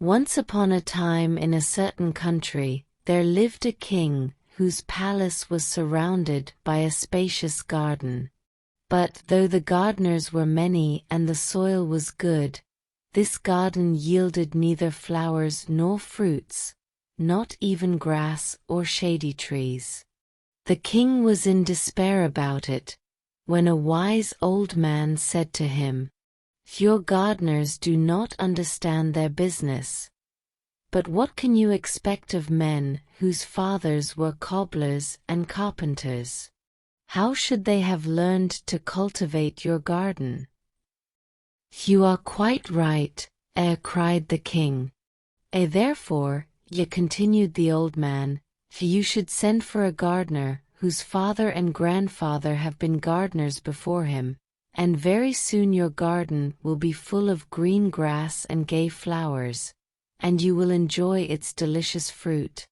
Once upon a time in a certain country, there lived a king, whose palace was surrounded by a spacious garden. But though the gardeners were many and the soil was good, this garden yielded neither flowers nor fruits, not even grass or shady trees. The king was in despair about it, when a wise old man said to him, "Your gardeners do not understand their business. But what can you expect of men whose fathers were cobblers and carpenters? How should they have learned to cultivate your garden?" "You are quite right," cried the king. Therefore, continued the old man, "you should send for a gardener whose father and grandfather have been gardeners before him, and very soon your garden will be full of green grass and gay flowers, and you will enjoy its delicious fruit."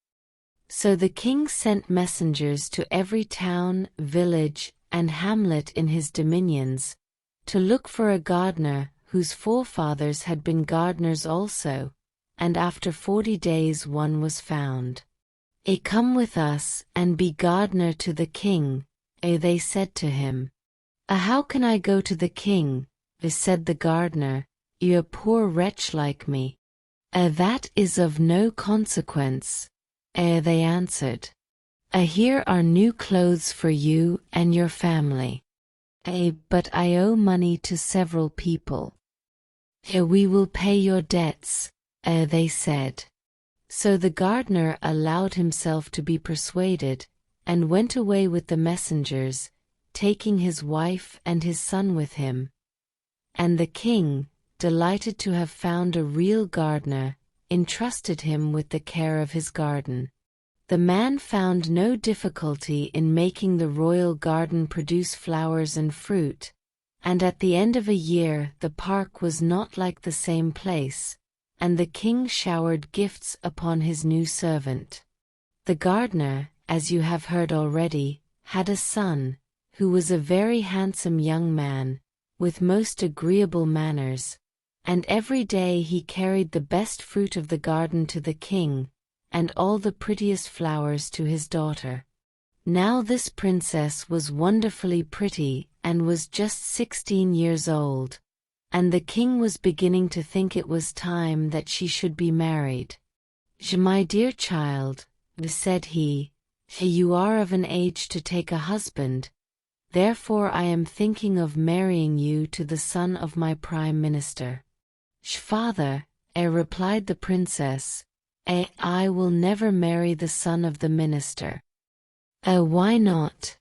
So the king sent messengers to every town, village, and hamlet in his dominions, to look for a gardener whose forefathers had been gardeners also, and after 40 days one was found. "Come with us and be gardener to the king," they said to him. "How can I go to the king?" said the gardener, "a poor wretch like me." "That is of no consequence," they answered. "Here are new clothes for you and your family." "But I owe money to several people." "We will pay your debts," they said. So the gardener allowed himself to be persuaded, and went away with the messengers, taking his wife and his son with him. And the king, delighted to have found a real gardener, entrusted him with the care of his garden. The man found no difficulty in making the royal garden produce flowers and fruit, and at the end of a year the park was not like the same place, and the king showered gifts upon his new servant. The gardener, as you have heard already, had a son, who was a very handsome young man, with most agreeable manners, and every day he carried the best fruit of the garden to the king, and all the prettiest flowers to his daughter. Now this princess was wonderfully pretty and was just 16 years old, and the king was beginning to think it was time that she should be married. "My dear child," said he, "you are of an age to take a husband, therefore I am thinking of marrying you to the son of my prime minister." "Father," replied the princess, "I will never marry the son of the minister." "Why not?"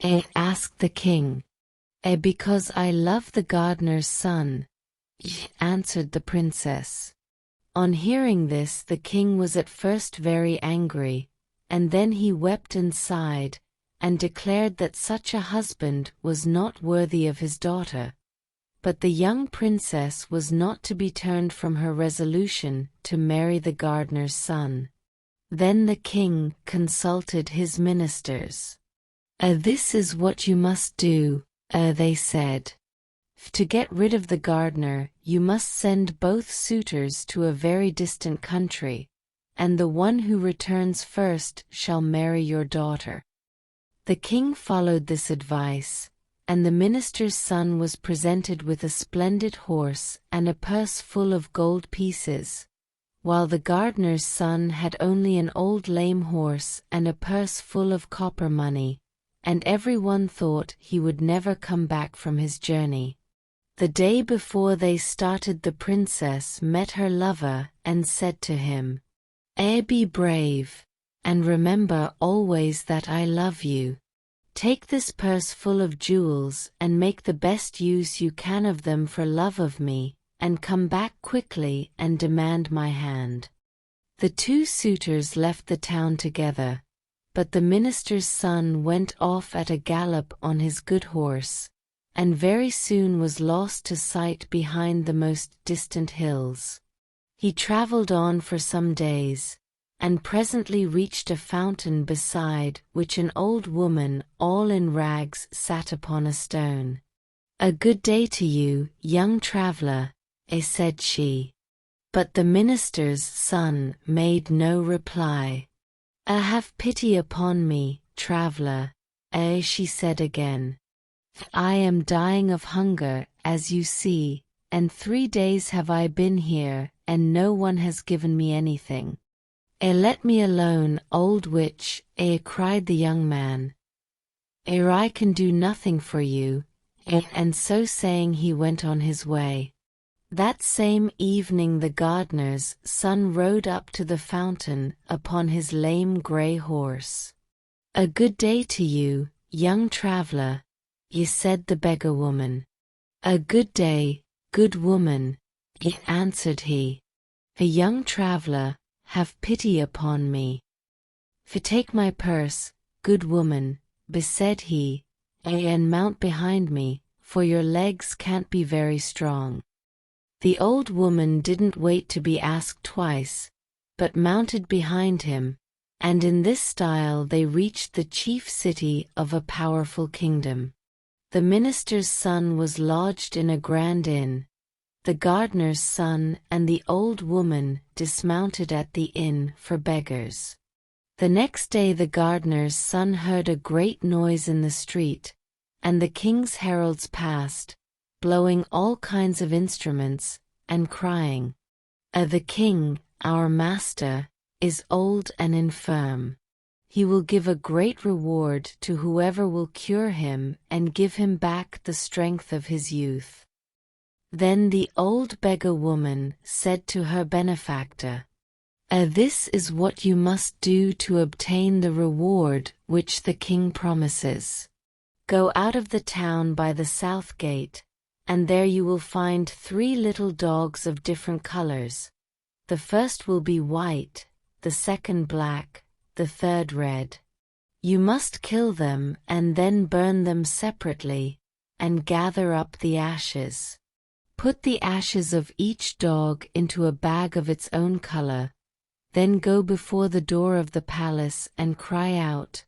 asked the king. "Because I love the gardener's son," answered the princess. On hearing this the king was at first very angry, and then he wept and sighed, and declared that such a husband was not worthy of his daughter. But the young princess was not to be turned from her resolution to marry the gardener's son. Then the king consulted his ministers. "This is what you must do," they said. "To get rid of the gardener, you must send both suitors to a very distant country, and the one who returns first shall marry your daughter." The king followed this advice, and the minister's son was presented with a splendid horse and a purse full of gold pieces, while the gardener's son had only an old lame horse and a purse full of copper money, and everyone thought he would never come back from his journey. The day before they started the princess met her lover and said to him, "Be brave, and remember always that I love you. Take this purse full of jewels and make the best use you can of them for love of me, and come back quickly and demand my hand." The two suitors left the town together, but the minister's son went off at a gallop on his good horse, and very soon was lost to sight behind the most distant hills. He traveled on for some days, and presently reached a fountain beside which an old woman all in rags sat upon a stone. "A good day to you, young traveler," said she. But the minister's son made no reply. Have pity upon me, traveler, she said again. I am dying of hunger, as you see, and 3 days have I been here, and no one has given me anything. Let me alone, old witch, cried the young man. I can do nothing for you, and so saying he went on his way. That same evening the gardener's son rode up to the fountain upon his lame grey horse. A good day to you, young traveller, said the beggar woman. A good day, good woman, answered he. A young traveller, have pity upon me. Take my purse, good woman, said he, and mount behind me, for your legs can't be very strong. The old woman didn't wait to be asked twice, but mounted behind him, and in this style they reached the chief city of a powerful kingdom. The minister's son was lodged in a grand inn. The gardener's son and the old woman dismounted at the inn for beggars. The next day the gardener's son heard a great noise in the street, and the king's heralds passed, blowing all kinds of instruments, and crying, The king, our master, is old and infirm. He will give a great reward to whoever will cure him and give him back the strength of his youth. Then the old beggar woman said to her benefactor, This is what you must do to obtain the reward which the king promises. Go out of the town by the south gate, and there you will find 3 little dogs of different colors. The first will be white, the second black, the third red. You must kill them and then burn them separately, and gather up the ashes. Put the ashes of each dog into a bag of its own color, then go before the door of the palace and cry out,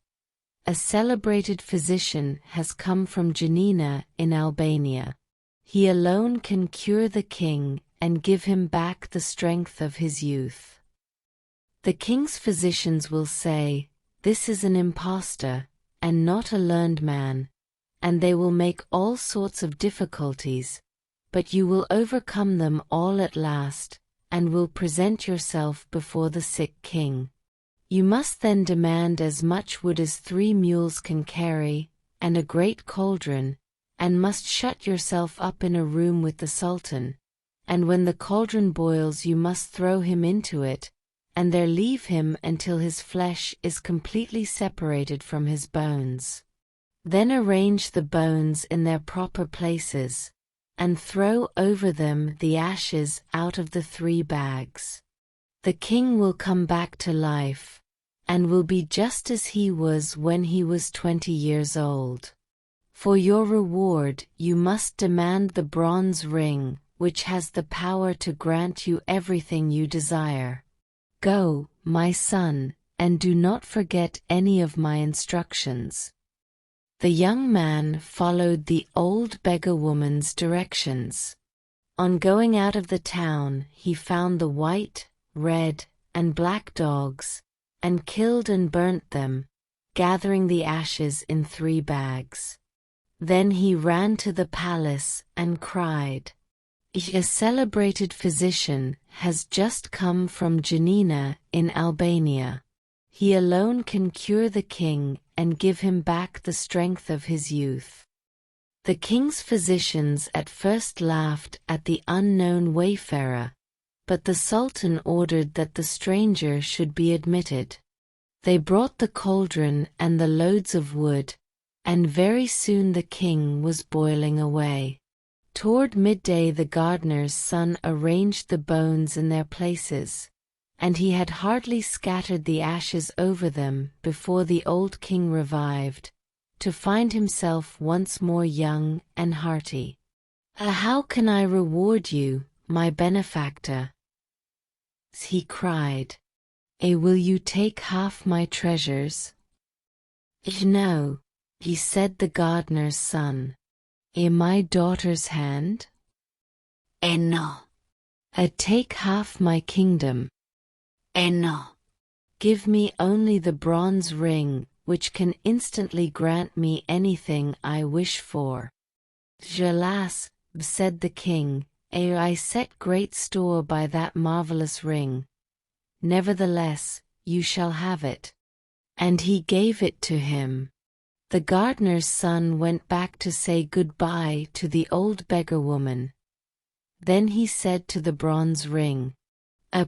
A celebrated physician has come from Janina in Albania. He alone can cure the king and give him back the strength of his youth. The king's physicians will say, This is an impostor, and not a learned man, and they will make all sorts of difficulties, but you will overcome them all at last, and will present yourself before the sick king. You must then demand as much wood as 3 mules can carry, and a great cauldron, and must shut yourself up in a room with the sultan, and when the cauldron boils you must throw him into it, and there leave him until his flesh is completely separated from his bones. Then arrange the bones in their proper places, and throw over them the ashes out of the 3 bags. The king will come back to life, and will be just as he was when he was 20 years old. For your reward you must demand the bronze ring, which has the power to grant you everything you desire. Go, my son, and do not forget any of my instructions. The young man followed the old beggar woman's directions. On going out of the town he found the white, red, and black dogs, and killed and burnt them, gathering the ashes in 3 bags. Then he ran to the palace and cried, A celebrated physician has just come from Janina in Albania. He alone can cure the king and give him back the strength of his youth. The king's physicians at first laughed at the unknown wayfarer, but the sultan ordered that the stranger should be admitted. They brought the cauldron and the loads of wood, and very soon the king was boiling away. Toward midday the gardener's son arranged the bones in their places, and he had hardly scattered the ashes over them before the old king revived, to find himself once more young and hearty. How can I reward you, my benefactor? He cried. Will you take half my treasures? No, said the gardener's son. My daughter's hand? No. Take half my kingdom. No. Give me only the bronze ring, which can instantly grant me anything I wish for. Alas, said the king, I set great store by that marvelous ring. Nevertheless, you shall have it. And he gave it to him. The gardener's son went back to say goodbye to the old beggar woman. Then he said to the bronze ring,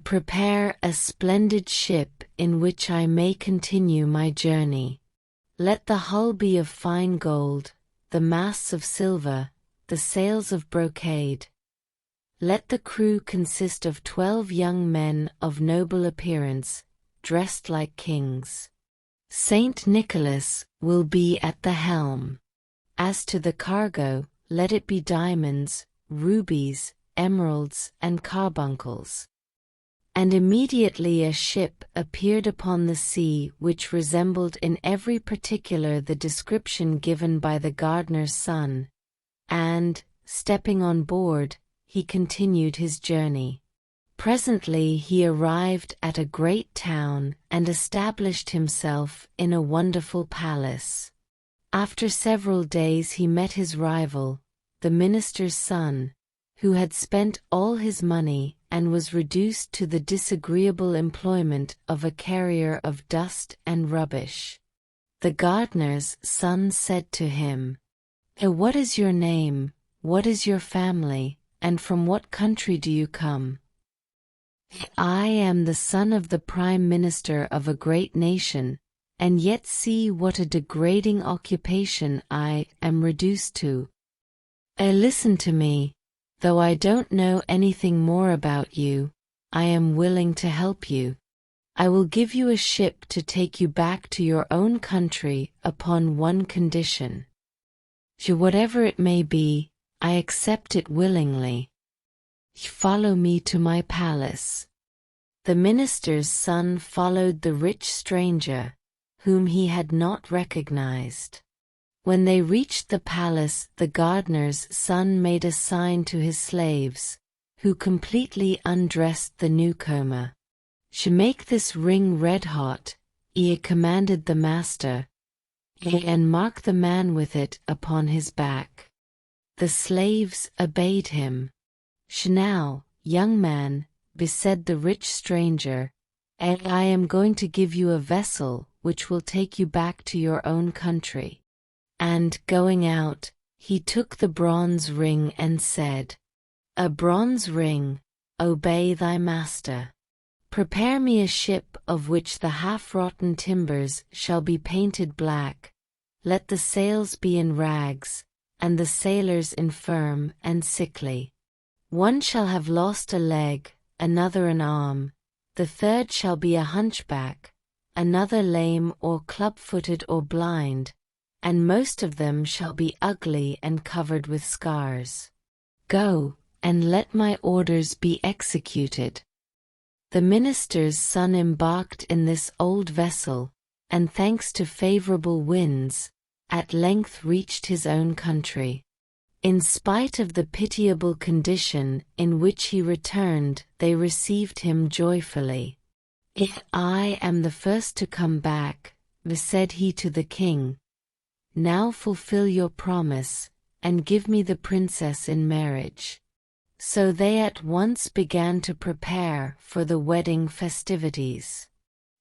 Prepare a splendid ship in which I may continue my journey. Let the hull be of fine gold, the masts of silver, the sails of brocade. Let the crew consist of 12 young men of noble appearance, dressed like kings. Saint Nicholas will be at the helm. As to the cargo, let it be diamonds, rubies, emeralds, and carbuncles. And immediately a ship appeared upon the sea which resembled in every particular the description given by the gardener's son, and, stepping on board, he continued his journey. Presently he arrived at a great town and established himself in a wonderful palace. After several days he met his rival, the minister's son, who had spent all his money and was reduced to the disagreeable employment of a carrier of dust and rubbish. The gardener's son said to him, What is your name, what is your family, and from what country do you come? I am the son of the prime minister of a great nation, and yet see what a degrading occupation I am reduced to. Listen to me. Though I don't know anything more about you, I am willing to help you. I will give you a ship to take you back to your own country upon one condition. Whatever it may be, I accept it willingly. Follow me to my palace. The minister's son followed the rich stranger, whom he had not recognized. When they reached the palace, the gardener's son made a sign to his slaves, who completely undressed the newcomer. Make this ring red hot, commanded the master, and mark the man with it upon his back. The slaves obeyed him. Now, young man, said the rich stranger, I am going to give you a vessel which will take you back to your own country. And, going out, he took the bronze ring and said, A bronze ring, obey thy master. Prepare me a ship of which the half-rotten timbers shall be painted black, let the sails be in rags, and the sailors infirm and sickly. One shall have lost a leg, another an arm, the third shall be a hunchback, another lame or club-footed or blind, and most of them shall be ugly and covered with scars. Go, and let my orders be executed. The minister's son embarked in this old vessel, and thanks to favorable winds, at length reached his own country. In spite of the pitiable condition in which he returned, they received him joyfully. I am the first to come back, said he to the king. Now fulfill your promise, and give me the princess in marriage. So they at once began to prepare for the wedding festivities.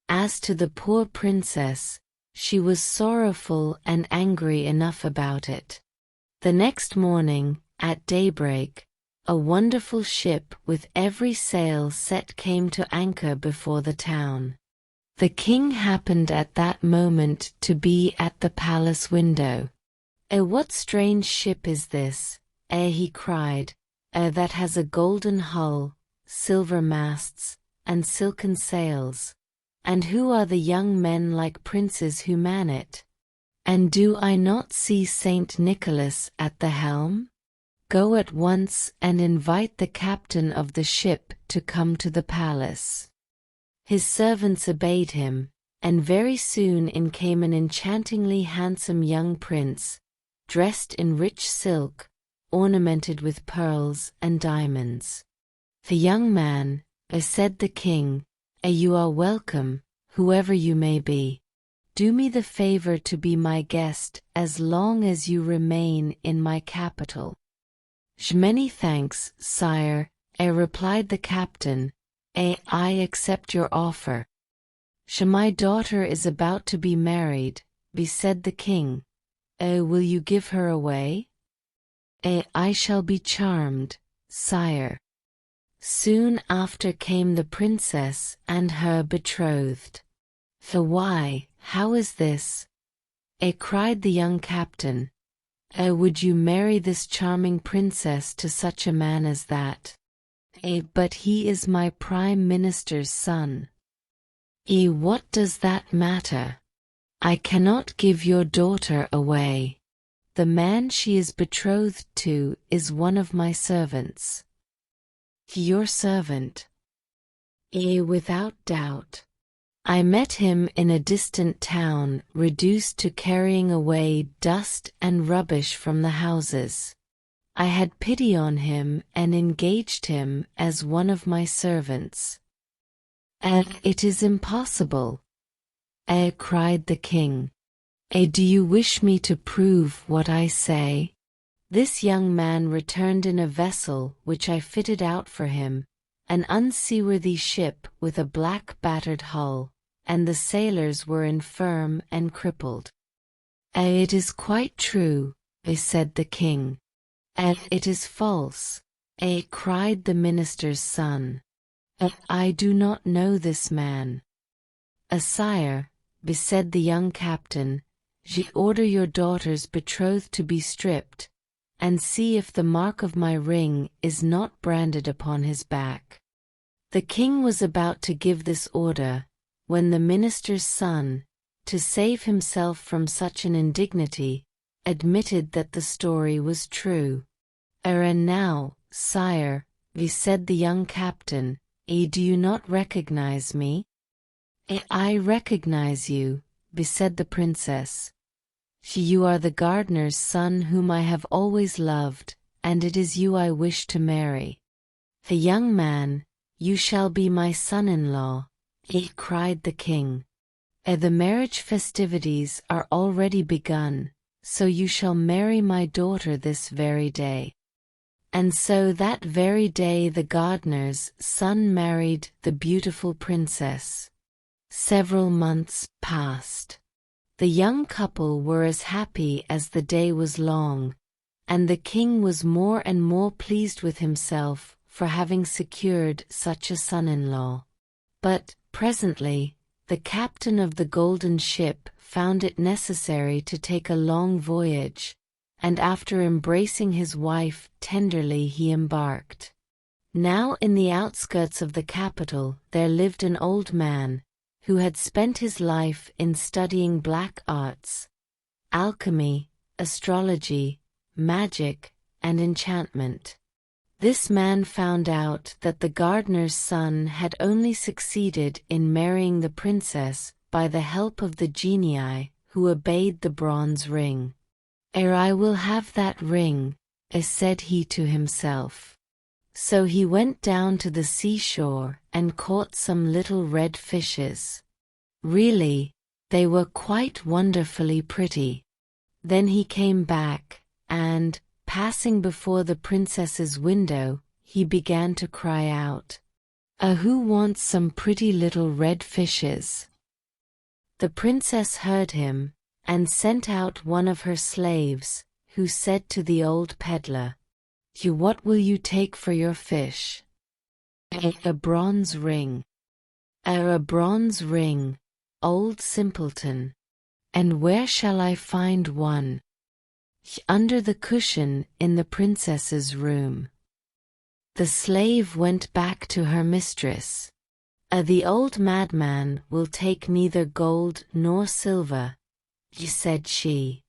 As to the poor princess, she was sorrowful and angry enough about it. The next morning, at daybreak, a wonderful ship with every sail set came to anchor before the town. The king happened at that moment to be at the palace window. What strange ship is this, he cried, that has a golden hull, silver masts, and silken sails? And who are the young men like princes who man it? And do I not see Saint Nicholas at the helm? Go at once and invite the captain of the ship to come to the palace. His servants obeyed him, and very soon in came an enchantingly handsome young prince, dressed in rich silk, ornamented with pearls and diamonds. The young man, said the king, you are welcome, whoever you may be. Do me the favor to be my guest as long as you remain in my capital. Many thanks, sire, replied the captain. I accept your offer. My daughter is about to be married, said the king. Will you give her away? I shall be charmed, sire. Soon after came the princess and her betrothed. Why, how is this? Cried the young captain. Would you marry this charming princess to such a man as that? But he is my prime minister's son. What does that matter? I cannot give your daughter away. The man she is betrothed to is one of my servants. Your servant? Without doubt. I met him in a distant town, reduced to carrying away dust and rubbish from the houses. I had pity on him and engaged him as one of my servants. It is impossible, cried the king. Do you wish me to prove what I say? This young man returned in a vessel which I fitted out for him, an unseaworthy ship with a black battered hull, and the sailors were infirm and crippled. It is quite true, said the king. It is false, cried the minister's son. I do not know this man. Sire, said the young captain, order your daughter's betrothed to be stripped, and see if the mark of my ring is not branded upon his back. The king was about to give this order, when the minister's son, to save himself from such an indignity, admitted that the story was true. And now, sire, said the young captain, do you not recognize me? I recognize you, said the princess. You are the gardener's son whom I have always loved, and it is you I wish to marry. The young man, you shall be my son-in-law, cried the king. The marriage festivities are already begun, so you shall marry my daughter this very day. And so that very day the gardener's son married the beautiful princess. Several months passed. The young couple were as happy as the day was long, and the king was more and more pleased with himself for having secured such a son-in-law. But, presently, the captain of the golden ship found it necessary to take a long voyage, and after embracing his wife tenderly he embarked. Now in the outskirts of the capital there lived an old man, who had spent his life in studying black arts, alchemy, astrology, magic, and enchantment. This man found out that the gardener's son had only succeeded in marrying the princess by the help of the genii who obeyed the bronze ring. I will have that ring, said he to himself. So he went down to the seashore and caught some little red fishes. Really, they were quite wonderfully pretty. Then he came back, and, passing before the princess's window, he began to cry out, Who wants some pretty little red fishes? The princess heard him, and sent out one of her slaves, who said to the old peddler, What will you take for your fish? A bronze ring. A bronze ring, old simpleton. And where shall I find one? Under the cushion in the princess's room. The slave went back to her mistress. The old madman will take neither gold nor silver, said she.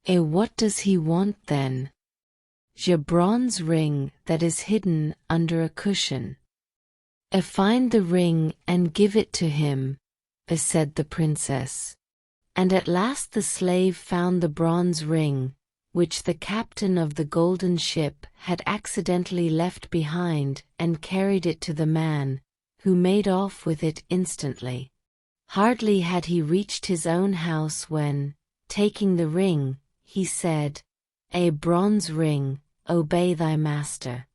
What does he want then? A bronze ring that is hidden under a cushion. Find the ring and give it to him, said the princess. And at last the slave found the bronze ring, which the captain of the golden ship had accidentally left behind, and carried it to the man, who made off with it instantly. Hardly had he reached his own house when, taking the ring, he said, "A bronze ring, obey thy master.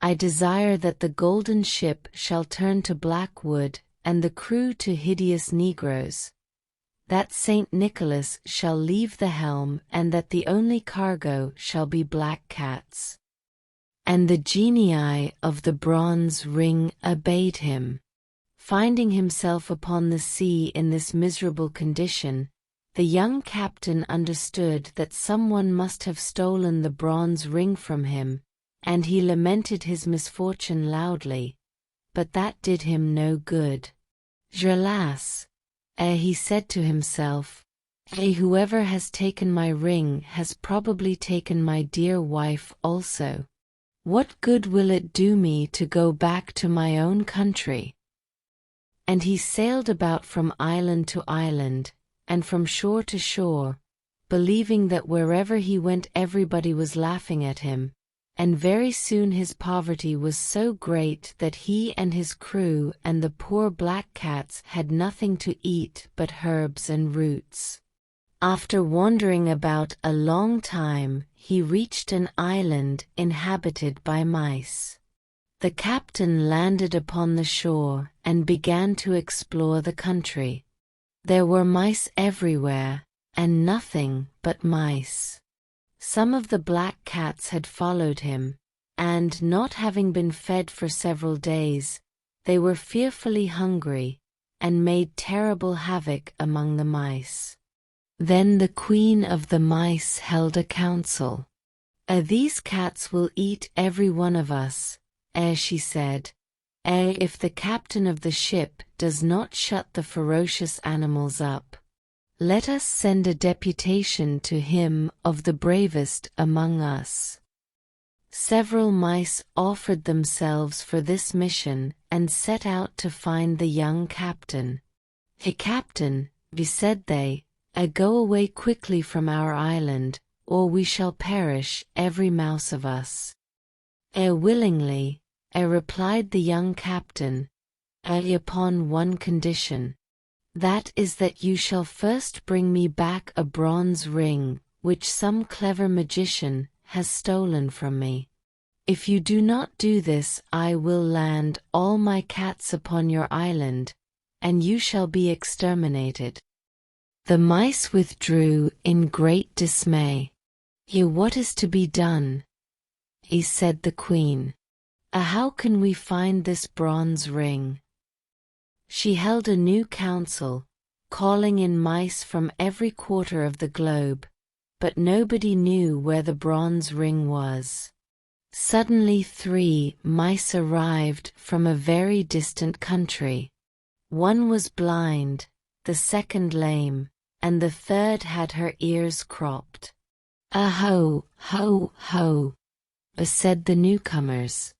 I desire that the golden ship shall turn to black wood, and the crew to hideous negroes. That Saint Nicholas shall leave the helm, and that the only cargo shall be black cats." And the genii of the bronze ring obeyed him. Finding himself upon the sea in this miserable condition, the young captain understood that someone must have stolen the bronze ring from him, and he lamented his misfortune loudly. But that did him no good. "Alas!" he said to himself, "whoever has taken my ring has probably taken my dear wife also. What good will it do me to go back to my own country?" And he sailed about from island to island, and from shore to shore, believing that wherever he went everybody was laughing at him, and very soon his poverty was so great that he and his crew and the poor black cats had nothing to eat but herbs and roots. After wandering about a long time, he reached an island inhabited by mice. The captain landed upon the shore and began to explore the country. There were mice everywhere, and nothing but mice. Some of the black cats had followed him, and not having been fed for several days, they were fearfully hungry, and made terrible havoc among the mice. Then the queen of the mice held a council. "These cats will eat every one of us," she said, "if the captain of the ship does not shut the ferocious animals up. Let us send a deputation to him of the bravest among us." Several mice offered themselves for this mission and set out to find the young captain. "Hey, captain," said they, "go away quickly from our island, or we shall perish, every mouse of us." "Willingly," replied the young captain, "upon one condition. That is that you shall first bring me back a bronze ring, which some clever magician has stolen from me. If you do not do this, I will land all my cats upon your island, and you shall be exterminated." The mice withdrew in great dismay. "What is to be done?" said the queen. "How can we find this bronze ring?" She held a new council, calling in mice from every quarter of the globe, but nobody knew where the bronze ring was. Suddenly 3 mice arrived from a very distant country. One was blind, the second lame, and the third had her ears cropped. "Ho, ho, ho," said the newcomers.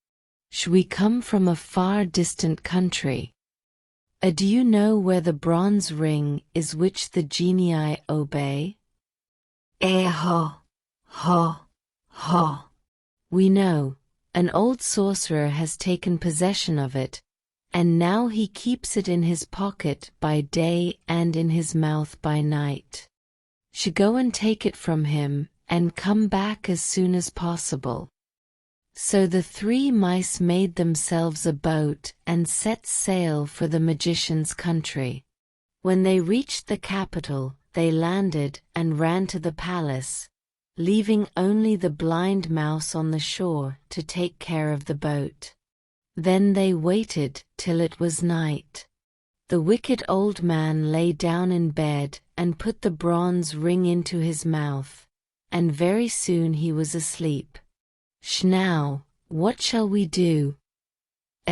"We come from a far distant country. Do you know where the bronze ring is which the genii obey?" Ho, ho, ho. "We know. An old sorcerer has taken possession of it, and now he keeps it in his pocket by day and in his mouth by night. Go and take it from him, and come back as soon as possible." So the 3 mice made themselves a boat and set sail for the magician's country. When they reached the capital, they landed and ran to the palace, leaving only the blind mouse on the shore to take care of the boat. Then they waited till it was night. The wicked old man lay down in bed and put the bronze ring into his mouth, and very soon he was asleep. "Now, what shall we do?"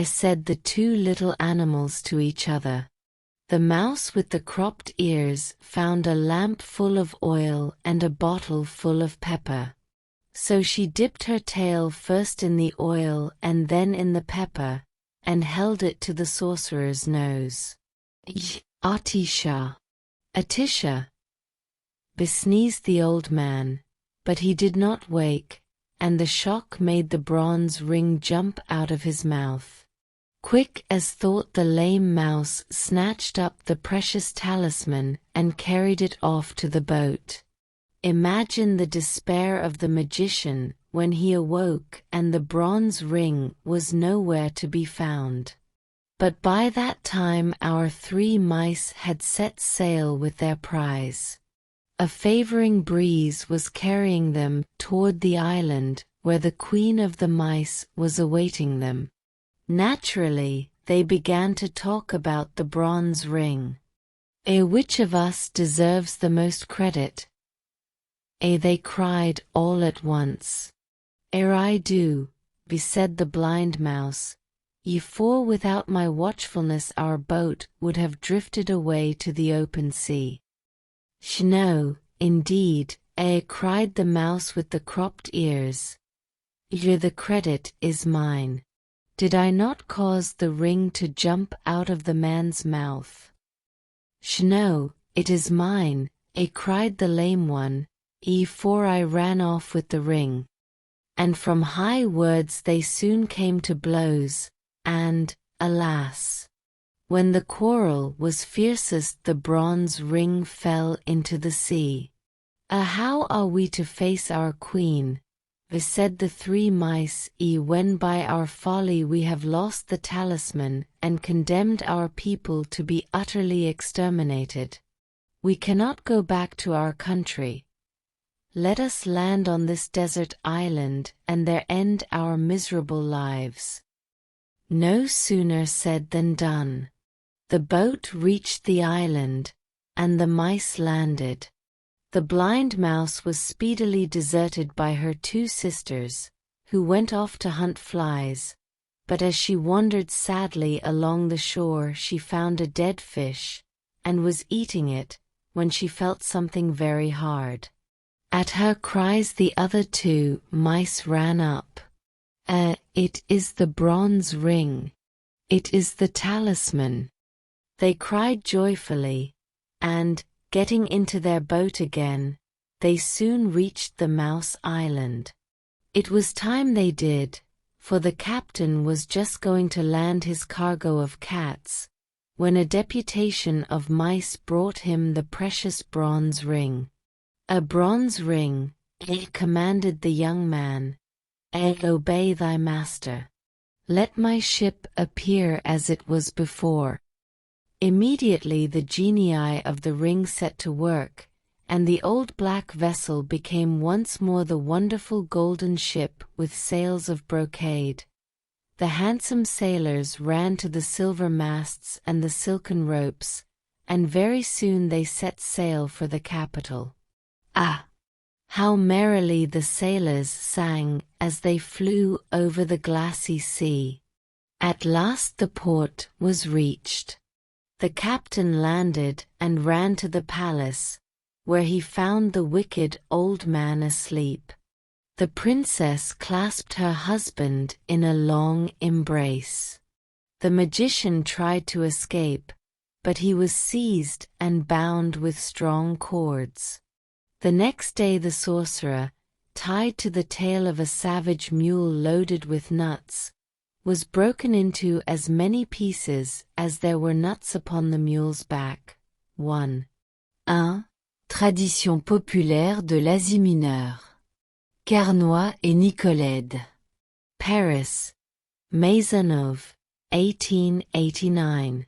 said the 2 little animals to each other. The mouse with the cropped ears found a lamp full of oil and a bottle full of pepper. So she dipped her tail first in the oil and then in the pepper, and held it to the sorcerer's nose. "Atisha, Atisha," sneezed the old man. but he did not wake, and the shock made the bronze ring jump out of his mouth. Quick as thought the lame mouse snatched up the precious talisman and carried it off to the boat. Imagine the despair of the magician when he awoke and the bronze ring was nowhere to be found. But by that time our 3 mice had set sail with their prize. A favoring breeze was carrying them toward the island where the queen of the mice was awaiting them. Naturally, they began to talk about the bronze ring. Which of us deserves the most credit? They cried all at once. I do, said the blind mouse, for without my watchfulness our boat would have drifted away to the open sea. No, indeed, cried the mouse with the cropped ears. The credit is mine. Did I not cause the ring to jump out of the man's mouth? No, it is mine, cried the lame one, for I ran off with the ring. And from high words they soon came to blows, and, alas! When the quarrel was fiercest the bronze ring fell into the sea. How are we to face our queen? Said the 3 mice, when by our folly we have lost the talisman and condemned our people to be utterly exterminated. We cannot go back to our country. Let us land on this desert island and there end our miserable lives. No sooner said than done. The boat reached the island, and the mice landed. The blind mouse was speedily deserted by her 2 sisters, who went off to hunt flies, but as she wandered sadly along the shore she found a dead fish, and was eating it, when she felt something very hard. At her cries the other 2 mice ran up. It is the bronze ring. It is the talisman. They cried joyfully, and, getting into their boat again, they soon reached the Mouse Island. It was time they did, for the captain was just going to land his cargo of cats, when a deputation of mice brought him the precious bronze ring. A bronze ring, commanded the young man. Obey thy master. Let my ship appear as it was before. Immediately the genii of the ring set to work, and the old black vessel became once more the wonderful golden ship with sails of brocade. The handsome sailors ran to the silver masts and the silken ropes, and very soon they set sail for the capital. Ah! How merrily the sailors sang as they flew over the glassy sea. At last the port was reached. The captain landed and ran to the palace, where he found the wicked old man asleep. The princess clasped her husband in a long embrace. The magician tried to escape, but he was seized and bound with strong cords. The next day the sorcerer, tied to the tail of a savage mule loaded with nuts, was broken into as many pieces as there were nuts upon the mule's back. 1. Tradition populaire de l'Asie mineure. Carnoy et Nicolède. Paris. Maisonneuve, 1889.